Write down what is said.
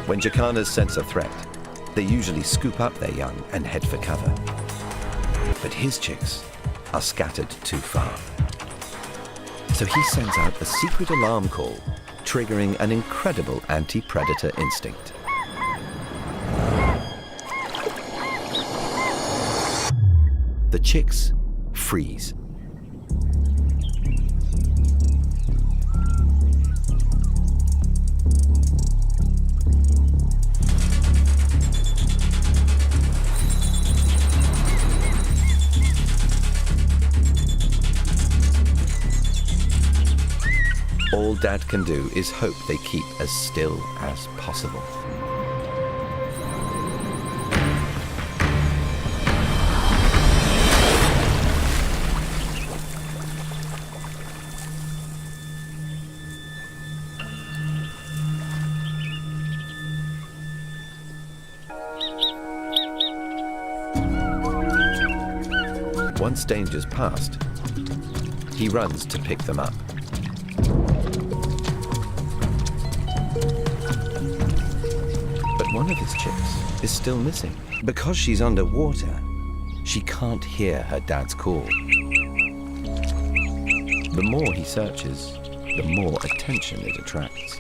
When jacanas sense a threat, they usually scoop up their young and head for cover. But his chicks are scattered too far. So he sends out a secret alarm call, triggering an incredible anti-predator instinct. The chicks freeze. All Dad can do is hope they keep as still as possible. Once danger's past, he runs to pick them up. But one of his chicks is still missing. Because she's underwater, she can't hear her dad's call. The more he searches, the more attention it attracts.